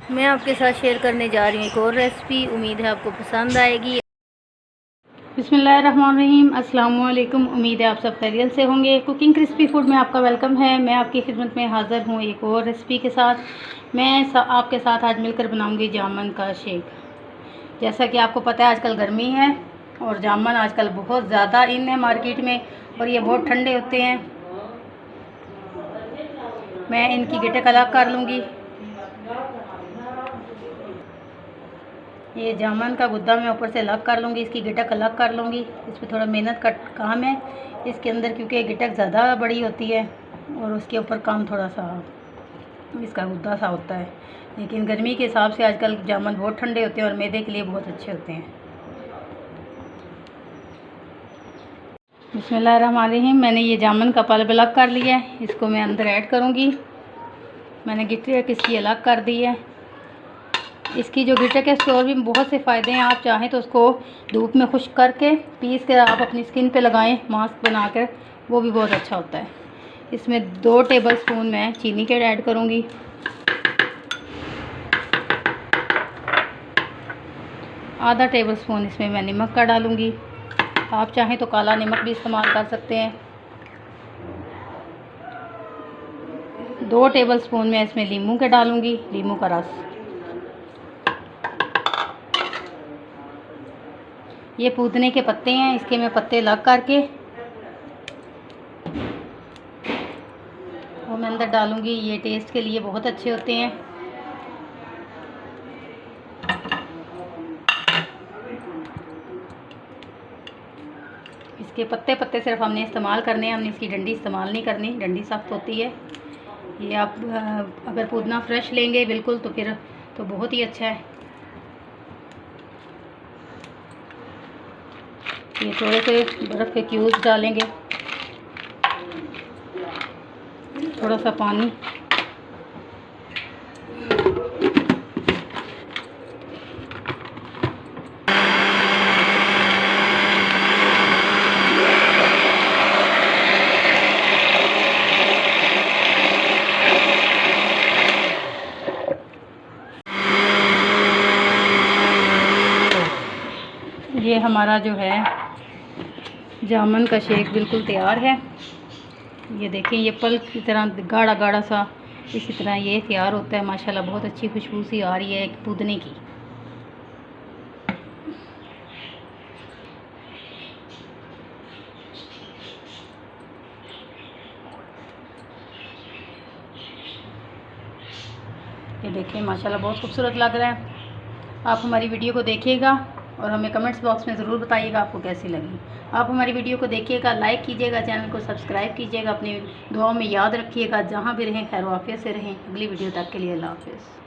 मैं आपके साथ शेयर करने जा रही हूँ एक और रेसिपी। उम्मीद है आपको पसंद आएगी। बिस्मिल्लाहिर्रहमानिर्रहीम, अस्सलाम वालेकुम। उम्मीद है आप सब खैरियत से होंगे। कुकिंग क्रिस्पी फूड में आपका वेलकम है। मैं आपकी खिदमत में हाज़िर हूँ एक और रेसिपी के साथ। मैं आपके साथ आज मिलकर बनाऊँगी जामुन का शेक। जैसा कि आपको पता है आजकल गर्मी है और जामुन आजकल बहुत ज़्यादा इन है मार्केट में, और ये बहुत ठंडे होते हैं। मैं इनकी गिटक अलग कर लूँगी। ये जामुन का गुद्दा मैं ऊपर से अलग कर लूँगी, इसकी गिटक अलग कर लूँगी। इस पर थोड़ा मेहनत का काम है इसके अंदर, क्योंकि गिटक ज़्यादा बड़ी होती है और उसके ऊपर काम थोड़ा सा इसका गुद्दा सा होता है। लेकिन गर्मी के हिसाब से आजकल जामुन बहुत ठंडे होते हैं और मैदे के लिए बहुत अच्छे होते हैं। बिस्मिल्लाहिर्रहमानिर्रहीम, मैंने ये जामुन का पल्प अलग कर लिया है, इसको मैं अंदर ऐड करूँगी। मैंने गिटक इसकी अलग कर दी है। इसकी जो गिटक है उसके और भी बहुत से फ़ायदे हैं। आप चाहें तो उसको धूप में खुश्क करके पीस कर आप अपनी स्किन पे लगाएं, मास्क बनाकर, वो भी बहुत अच्छा होता है। इसमें 2 टेबलस्पून मैं चीनी के ऐड करूँगी। आधा टेबलस्पून इसमें मैं नमक का डालूँगी। आप चाहें तो काला नमक भी इस्तेमाल कर सकते हैं। 2 टेबलस्पून मैं इसमें नींबू के डालूँगी, नींबू का रस। ये पुदीने के पत्ते हैं, इसके मैं पत्ते अलग करके वो मैं अंदर डालूँगी। ये टेस्ट के लिए बहुत अच्छे होते हैं। इसके पत्ते पत्ते सिर्फ हमने इस्तेमाल करने हैं, हमने इसकी डंडी इस्तेमाल नहीं करनी, डंडी सख्त होती है। ये आप अगर पुदीना फ्रेश लेंगे बिल्कुल तो फिर तो बहुत ही अच्छा है। ये थोड़े से बर्फ़ के क्यूब्स डालेंगे, थोड़ा सा पानी। ये हमारा जो है जामुन का शेक बिल्कुल तैयार है। ये देखें, ये पल्प की तरह गाढ़ा गाढ़ा सा इसी तरह ये तैयार होता है। माशाल्लाह बहुत अच्छी खुशबू सी आ रही है एक पुदीने की। ये देखें माशाल्लाह बहुत खूबसूरत लग रहा है। आप हमारी वीडियो को देखिएगा और हमें कमेंट्स बॉक्स में ज़रूर बताइएगा आपको कैसी लगी। आप हमारी वीडियो को देखिएगा, लाइक कीजिएगा, चैनल को सब्सक्राइब कीजिएगा। अपनी दुआओं में याद रखिएगा। जहाँ भी रहें खैर आफियत से रहें। अगली वीडियो तक के लिए अल्लाह हाफ़िज़।